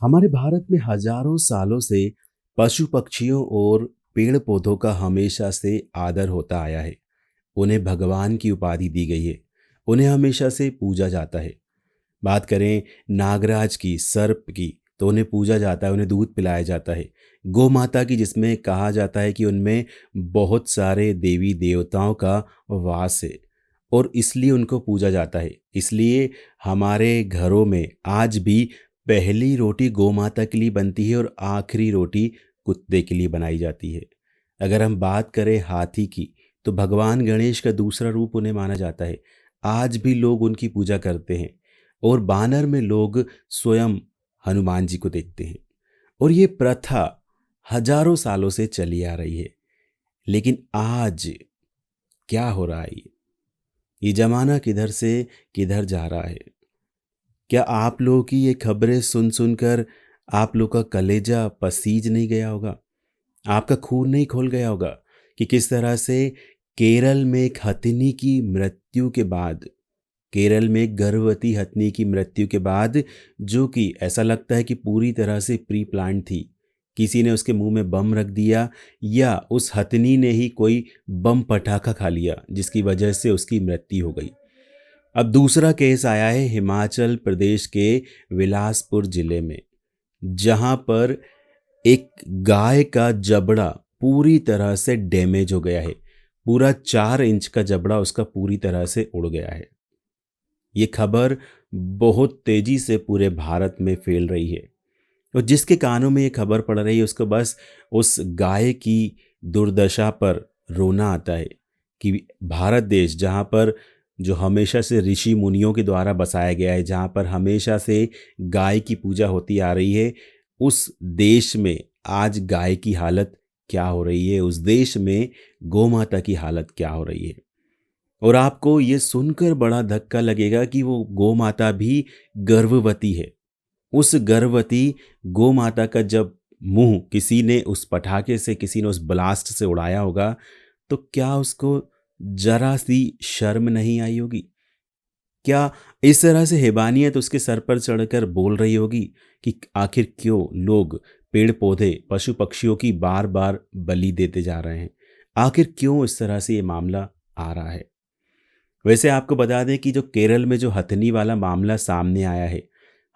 हमारे भारत में हजारों सालों से पशु पक्षियों और पेड़ पौधों का हमेशा से आदर होता आया है। उन्हें भगवान की उपाधि दी गई है। उन्हें हमेशा से पूजा जाता है। बात करें नागराज की, सर्प की, तो उन्हें पूजा जाता है, उन्हें दूध पिलाया जाता है। गौ माता की, जिसमें कहा जाता है कि उनमें बहुत सारे देवी देवताओं का वास है और इसलिए उनको पूजा जाता है। इसलिए हमारे घरों में आज भी पहली रोटी गौ माता के लिए बनती है और आखिरी रोटी कुत्ते के लिए बनाई जाती है। अगर हम बात करें हाथी की, तो भगवान गणेश का दूसरा रूप उन्हें माना जाता है। आज भी लोग उनकी पूजा करते हैं। और बानर में लोग स्वयं हनुमान जी को देखते हैं। और ये प्रथा हजारों सालों से चली आ रही है। लेकिन आज क्या हो रहा है? ये जमाना किधर से किधर जा रहा है? क्या आप लोगों की ये खबरें सुन सुनकर आप लोग का कलेजा पसीज नहीं गया होगा? आपका खून नहीं खोल गया होगा कि किस तरह से केरल में एक हथिनी की मृत्यु के बाद, केरल में एक गर्भवती हथिनी की मृत्यु के बाद, जो कि ऐसा लगता है कि पूरी तरह से प्री प्लान थी, किसी ने उसके मुंह में बम रख दिया या उस हथिनी ने ही कोई बम पटाखा खा लिया जिसकी वजह से उसकी मृत्यु हो गई। अब दूसरा केस आया है हिमाचल प्रदेश के बिलासपुर जिले में, जहां पर एक गाय का जबड़ा पूरी तरह से डैमेज हो गया है। पूरा 4 इंच का जबड़ा उसका पूरी तरह से उड़ गया है। ये खबर बहुत तेजी से पूरे भारत में फैल रही है और जिसके कानों में ये खबर पड़ रही है उसको बस उस गाय की दुर्दशा पर रोना आता है कि भारत देश, जहाँ पर जो हमेशा से ऋषि मुनियों के द्वारा बसाया गया है, जहाँ पर हमेशा से गाय की पूजा होती आ रही है, उस देश में आज गाय की हालत क्या हो रही है, उस देश में गौ माता की हालत क्या हो रही है। और आपको ये सुनकर बड़ा धक्का लगेगा कि वो गौ माता भी गर्भवती है। उस गर्भवती गौ माता का जब मुंह किसी ने उस पटाखे से, किसी ने उस ब्लास्ट से उड़ाया होगा, तो क्या उसको जरा सी शर्म नहीं आई होगी? क्या इस तरह से हैवानियत उसके सर पर चढ़कर बोल रही होगी कि आखिर क्यों लोग पेड़ पौधे पशु पक्षियों की बार बार बलि देते जा रहे हैं? आखिर क्यों इस तरह से ये मामला आ रहा है? वैसे आपको बता दें कि जो केरल में जो हथनी वाला मामला सामने आया है,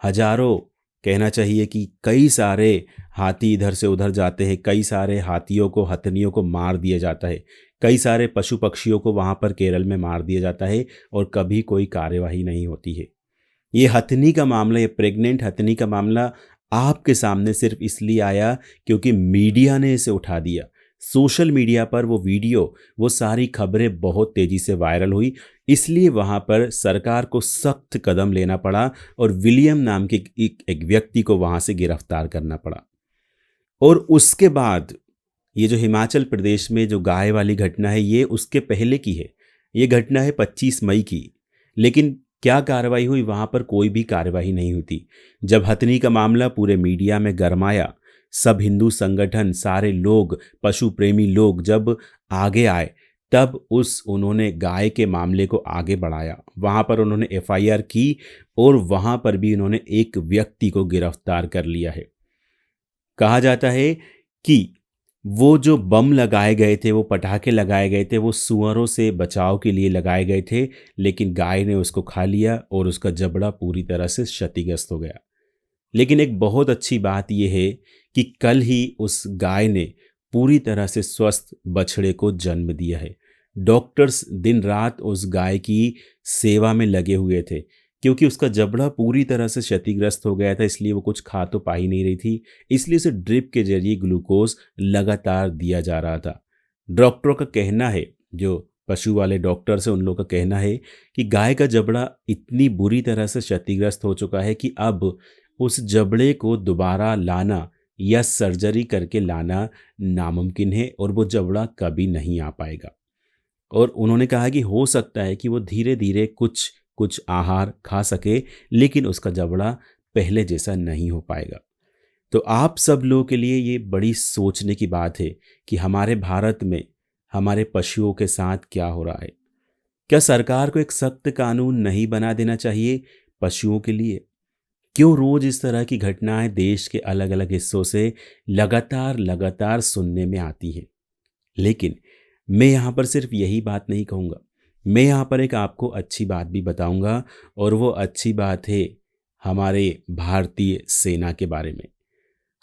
हजारों, कहना चाहिए कि कई सारे हाथी इधर से उधर जाते हैं, कई सारे हाथियों को, हथनियों को मार दिया जाता है, कई सारे पशु पक्षियों को वहाँ पर केरल में मार दिया जाता है और कभी कोई कार्यवाही नहीं होती है। ये हथनी का मामला, ये प्रेग्नेंट हथनी का मामला आपके सामने सिर्फ इसलिए आया क्योंकि मीडिया ने इसे उठा दिया। सोशल मीडिया पर वो वीडियो, वो सारी खबरें बहुत तेजी से वायरल हुई, इसलिए वहां पर सरकार को सख्त कदम लेना पड़ा और विलियम नाम के एक व्यक्ति को वहां से गिरफ्तार करना पड़ा। और उसके बाद ये जो हिमाचल प्रदेश में जो गाय वाली घटना है, ये उसके पहले की है। ये घटना है 25 मई की। लेकिन क्या कार्रवाई हुई? वहां पर कोई भी कार्रवाई नहीं हुई। जब हथनी का मामला पूरे मीडिया में गरमाया, सब हिंदू संगठन, सारे लोग, पशु प्रेमी लोग जब आगे आए, तब उस उन्होंने गाय के मामले को आगे बढ़ाया। वहां पर उन्होंने एफआईआर की और वहां पर भी उन्होंने एक व्यक्ति को गिरफ्तार कर लिया है। कहा जाता है कि वो जो बम लगाए गए थे, वो पटाखे लगाए गए थे, वो सूअरों से बचाव के लिए लगाए गए थे, लेकिन गाय ने उसको खा लिया और उसका जबड़ा पूरी तरह से क्षतिग्रस्त हो गया। लेकिन एक बहुत अच्छी बात यह है कि कल ही उस गाय ने पूरी तरह से स्वस्थ बछड़े को जन्म दिया है। डॉक्टर्स दिन रात उस गाय की सेवा में लगे हुए थे क्योंकि उसका जबड़ा पूरी तरह से क्षतिग्रस्त हो गया था, इसलिए वो कुछ खा तो पा ही नहीं रही थी। इसलिए उसे ड्रिप के जरिए ग्लूकोज लगातार दिया जा रहा था। डॉक्टरों का कहना है, जो पशु वाले डॉक्टर्स हैं उन लोगों का कहना है कि गाय का जबड़ा इतनी बुरी तरह से क्षतिग्रस्त हो चुका है कि अब उस जबड़े को दोबारा लाना या सर्जरी करके लाना नामुमकिन है और वो जबड़ा कभी नहीं आ पाएगा। और उन्होंने कहा कि हो सकता है कि वो धीरे धीरे कुछ कुछ आहार खा सके, लेकिन उसका जबड़ा पहले जैसा नहीं हो पाएगा। तो आप सब लोगों के लिए ये बड़ी सोचने की बात है कि हमारे भारत में हमारे पशुओं के साथ क्या हो रहा है। क्या सरकार को एक सख्त कानून नहीं बना देना चाहिए पशुओं के लिए? क्यों रोज इस तरह की घटनाएं देश के अलग अलग हिस्सों से लगातार लगातार सुनने में आती है। लेकिन मैं यहाँ पर सिर्फ यही बात नहीं कहूँगा, मैं यहाँ पर एक आपको अच्छी बात भी बताऊँगा, और वो अच्छी बात है हमारे भारतीय सेना के बारे में।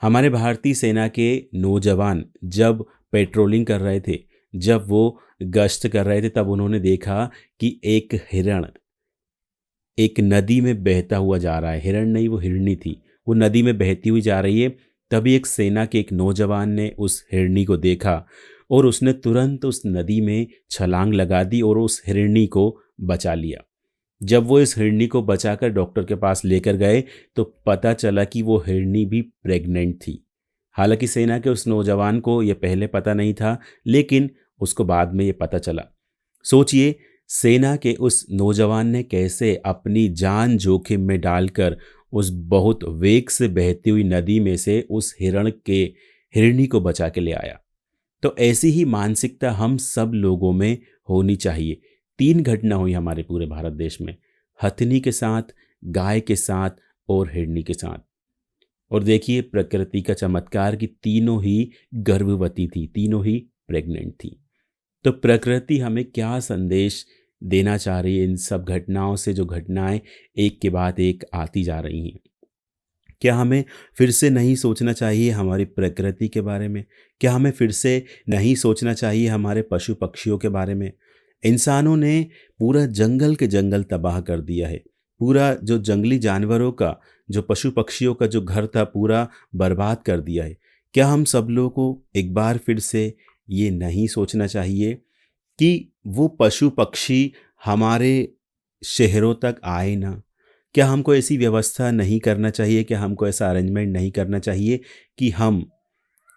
हमारे भारतीय सेना के नौजवान जब पेट्रोलिंग कर रहे थे, जब वो गश्त कर रहे थे, तब उन्होंने देखा कि एक हिरण एक नदी में बहता हुआ जा रहा है। हिरण नहीं, वो हिरनी थी। वो नदी में बहती हुई जा रही है। तभी एक सेना के एक नौजवान ने उस हिरनी को देखा और उसने तुरंत उस नदी में छलांग लगा दी और उस हिरनी को बचा लिया। जब वो इस हिरनी को बचाकर डॉक्टर के पास लेकर गए तो पता चला कि वो हिरनी भी प्रेग्नेंट थी। हालांकि सेना के उस नौजवान को ये पहले पता नहीं था, लेकिन उसको बाद में ये पता चला। सोचिए, सेना के उस नौजवान ने कैसे अपनी जान जोखिम में डालकर उस बहुत वेग से बहती हुई नदी में से उस हिरनी को बचा के ले आया। तो ऐसी ही मानसिकता हम सब लोगों में होनी चाहिए। 3 घटना हुई हमारे पूरे भारत देश में, हथिनी के साथ, गाय के साथ और हिरनी के साथ। और देखिए प्रकृति का चमत्कार कि तीनों ही गर्भवती थी, तीनों ही प्रेग्नेंट थी। तो प्रकृति हमें क्या संदेश देना चाह रही है इन सब घटनाओं से, जो घटनाएं एक के बाद एक आती जा रही हैं? क्या हमें फिर से नहीं सोचना चाहिए हमारी प्रकृति के बारे में? क्या हमें फिर से नहीं सोचना चाहिए हमारे पशु पक्षियों के बारे में? इंसानों ने पूरा जंगल के जंगल तबाह कर दिया है। पूरा जो जंगली जानवरों का, जो पशु पक्षियों का जो घर था, पूरा बर्बाद कर दिया है। क्या हम सब लोगों को एक बार फिर से ये नहीं सोचना चाहिए कि वो पशु पक्षी हमारे शहरों तक आए ना? क्या हमको ऐसी व्यवस्था नहीं करना चाहिए? क्या हमको ऐसा अरेंजमेंट नहीं करना चाहिए कि हम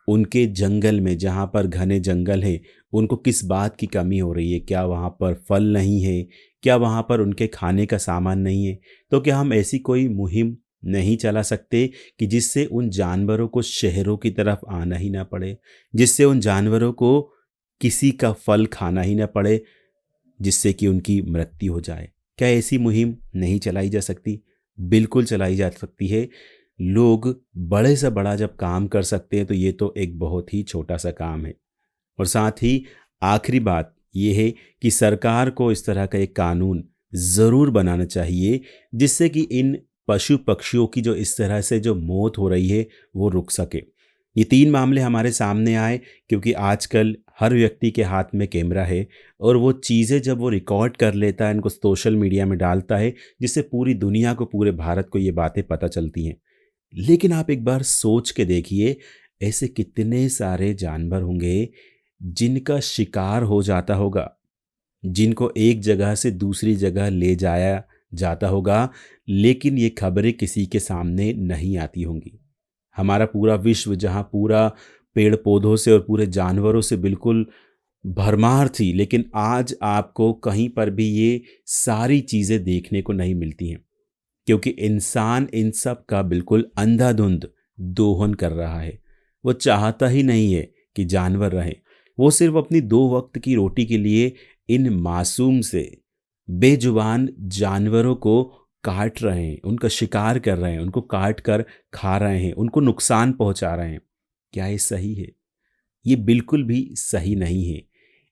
उनके जंगल में, जहाँ पर घने जंगल हैं, उनको किस बात की कमी हो रही है? क्या वहाँ पर फल नहीं है? क्या वहाँ पर उनके खाने का सामान नहीं है? तो क्या हम ऐसी कोई मुहिम नहीं चला सकते कि जिससे उन जानवरों को शहरों की तरफ आना ही ना पड़े, जिससे उन जानवरों को किसी का फल खाना ही ना पड़े, जिससे कि उनकी मृत्यु हो जाए? क्या ऐसी मुहिम नहीं चलाई जा सकती? बिल्कुल चलाई जा सकती है। लोग बड़े से बड़ा जब काम कर सकते हैं तो ये तो एक बहुत ही छोटा सा काम है। और साथ ही आखिरी बात ये है कि सरकार को इस तरह का एक कानून ज़रूर बनाना चाहिए जिससे कि इन पशु पक्षियों की जो इस तरह से जो मौत हो रही है वो रुक सके। ये 3 मामले हमारे सामने आए क्योंकि आजकल हर व्यक्ति के हाथ में कैमरा है और वो चीज़ें जब वो रिकॉर्ड कर लेता है, इनको सोशल मीडिया में डालता है, जिससे पूरी दुनिया को, पूरे भारत को ये बातें पता चलती हैं। लेकिन आप एक बार सोच के देखिए, ऐसे कितने सारे जानवर होंगे जिनका शिकार हो जाता होगा, जिनको एक जगह से दूसरी जगह ले जाया जाता होगा, लेकिन ये खबरें किसी के सामने नहीं आती होंगी। हमारा पूरा विश्व, जहाँ पूरा पेड़ पौधों से और पूरे जानवरों से बिल्कुल भरमार थी, लेकिन आज आपको कहीं पर भी ये सारी चीज़ें देखने को नहीं मिलती हैं, क्योंकि इंसान इन सब का बिल्कुल अंधाधुंध दोहन कर रहा है। वो चाहता ही नहीं है कि जानवर रहें। वो सिर्फ अपनी 2 वक्त की रोटी के लिए इन मासूम से बेजुबान जानवरों को काट रहे हैं, उनका शिकार कर रहे हैं, उनको काट कर खा रहे हैं, उनको नुकसान पहुंचा रहे हैं। क्या ये सही है? ये बिल्कुल भी सही नहीं है।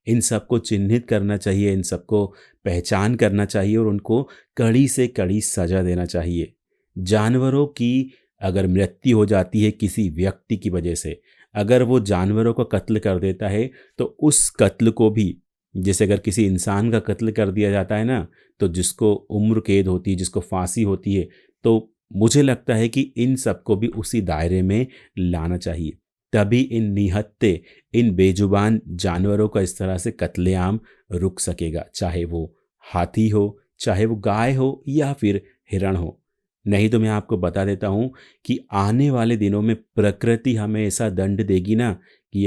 इन सबको चिन्हित करना चाहिए, इन सबको पहचान करना चाहिए और उनको कड़ी से कड़ी सज़ा देना चाहिए। जानवरों की अगर मृत्यु हो जाती है किसी व्यक्ति की वजह से, अगर वो जानवरों को कत्ल कर देता है, तो उस कत्ल को भी, जैसे अगर किसी इंसान का कत्ल कर दिया जाता है ना, तो जिसको उम्र कैद होती है, जिसको फांसी होती है, तो मुझे लगता है कि इन सबको भी उसी दायरे में लाना चाहिए। तभी इन निहत्थे, इन बेजुबान जानवरों का इस तरह से कत्लेआम रुक सकेगा, चाहे वो हाथी हो, चाहे वो गाय हो या फिर हिरण हो। नहीं तो मैं आपको बता देता हूँ कि आने वाले दिनों में प्रकृति हमें ऐसा दंड देगी ना कि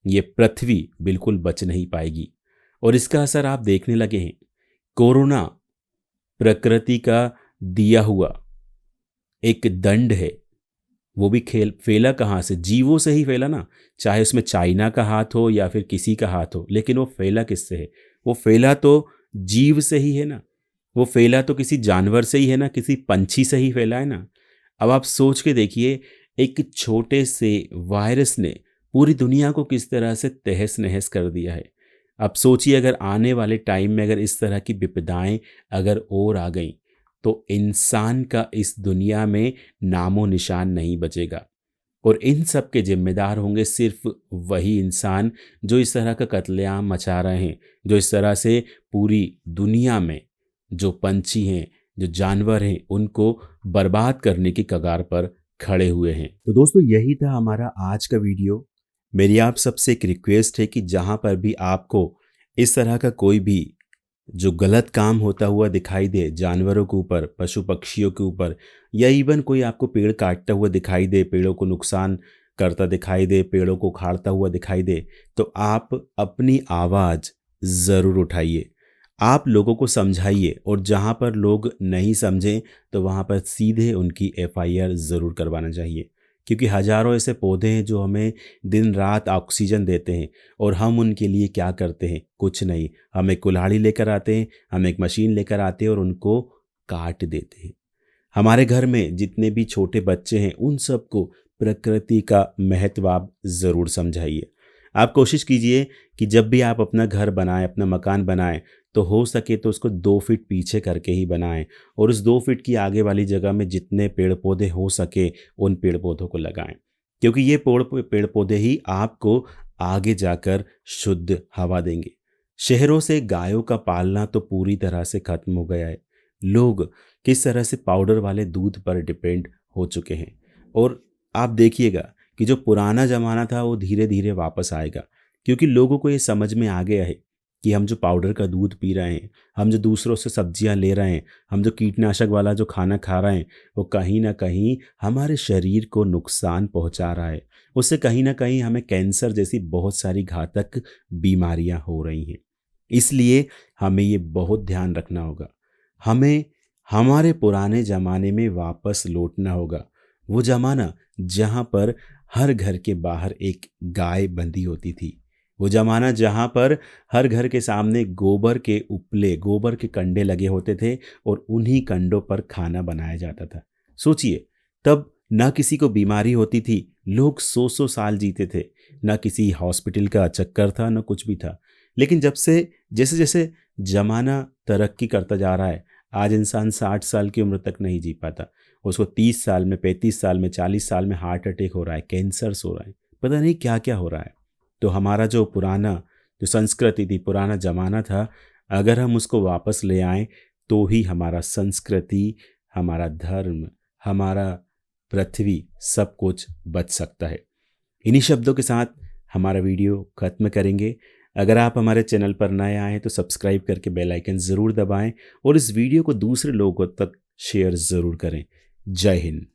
ये पृथ्वी बिल्कुल बच नहीं पाएगी। और इसका असर आप देखने लगे हैं। कोरोना प्रकृति का दिया हुआ एक दंड है। वो भी खेल फैला कहाँ से? जीवों से ही फैला ना। चाहे उसमें चाइना का हाथ हो या फिर किसी का हाथ हो, लेकिन वो फैला किससे है? वो फैला तो जीव से ही है ना। वो फैला तो किसी जानवर से ही है ना, किसी पंछी से ही फैला है ना। अब आप सोच के देखिए, एक छोटे से वायरस ने पूरी दुनिया को किस तरह से तहस नहस कर दिया है। अब सोचिए, अगर आने वाले टाइम में अगर इस तरह की विपदाएं अगर और आ गई, तो इंसान का इस दुनिया में नामो निशान नहीं बचेगा। और इन सब के जिम्मेदार होंगे सिर्फ वही इंसान जो इस तरह का कत्लेआम मचा रहे हैं, जो इस तरह से पूरी दुनिया में जो पंछी हैं, जो जानवर हैं, उनको बर्बाद करने की कगार पर खड़े हुए हैं। तो दोस्तों, यही था हमारा आज का वीडियो। मेरी आप सबसे एक रिक्वेस्ट है कि जहाँ पर भी आपको इस तरह का कोई भी जो गलत काम होता हुआ दिखाई दे जानवरों के ऊपर, पशु पक्षियों के ऊपर, या इवन कोई आपको पेड़ काटता हुआ दिखाई दे, पेड़ों को नुकसान करता दिखाई दे, पेड़ों को उखाड़ता हुआ दिखाई दे, तो आप अपनी आवाज़ ज़रूर उठाइए। आप लोगों को समझाइए, और जहाँ पर लोग नहीं समझें तो वहाँ पर सीधे उनकी एफआईआर ज़रूर करवाना चाहिए। क्योंकि हज़ारों ऐसे पौधे हैं जो हमें दिन रात ऑक्सीजन देते हैं, और हम उनके लिए क्या करते हैं? कुछ नहीं। हम एक कुल्हाड़ी लेकर आते हैं, हम एक मशीन लेकर आते हैं और उनको काट देते हैं। हमारे घर में जितने भी छोटे बच्चे हैं, उन सबको प्रकृति का महत्व आप ज़रूर समझाइए। आप कोशिश कीजिए कि जब भी आप अपना घर बनाएं, अपना मकान बनाएं, तो हो सके तो उसको 2 फीट पीछे करके ही बनाएं, और उस 2 फीट की आगे वाली जगह में जितने पेड़ पौधे हो सके उन पेड़ पौधों को लगाएं। क्योंकि ये पेड़ पौधे ही आपको आगे जाकर शुद्ध हवा देंगे। शहरों से गायों का पालना तो पूरी तरह से खत्म हो गया है। लोग किस तरह से पाउडर वाले दूध पर डिपेंड हो चुके हैं। और आप देखिएगा कि जो पुराना ज़माना था वो धीरे धीरे वापस आएगा, क्योंकि लोगों को ये समझ में आ गया है कि हम जो पाउडर का दूध पी रहे हैं, हम जो दूसरों से सब्जियां ले रहे हैं, हम जो कीटनाशक वाला जो खाना खा रहे हैं, वो कहीं ना कहीं हमारे शरीर को नुकसान पहुंचा रहा है। उससे कहीं ना कहीं हमें कैंसर जैसी बहुत सारी घातक बीमारियां हो रही हैं। इसलिए हमें ये बहुत ध्यान रखना होगा। हमें हमारे पुराने ज़माने में वापस लौटना होगा। वो ज़माना जहाँ पर हर घर के बाहर एक गाय बंधी होती थी। वो ज़माना जहाँ पर हर घर के सामने गोबर के उपले, गोबर के कंडे लगे होते थे, और उन्हीं कंडों पर खाना बनाया जाता था। सोचिए, तब ना किसी को बीमारी होती थी, लोग 100-100 साल जीते थे, ना किसी हॉस्पिटल का चक्कर था, ना कुछ भी था। लेकिन जब से जैसे जैसे ज़माना तरक्की करता जा रहा है, आज इंसान 60 साल की उम्र तक नहीं जी पाता। उसको 30 साल में, 35 साल में, 40 साल में हार्ट अटैक हो रहा है, कैंसर्स हो रहा है, पता नहीं क्या क्या हो रहा है। तो हमारा जो पुराना जो संस्कृति थी, पुराना ज़माना था, अगर हम उसको वापस ले आएं, तो ही हमारा संस्कृति, हमारा धर्म, हमारा पृथ्वी, सब कुछ बच सकता है। इन्हीं शब्दों के साथ हमारा वीडियो ख़त्म करेंगे। अगर आप हमारे चैनल पर नए आए हैं तो सब्सक्राइब करके बेल आइकन ज़रूर दबाएं, और इस वीडियो को दूसरे लोगों तक शेयर ज़रूर करें। जय हिंद।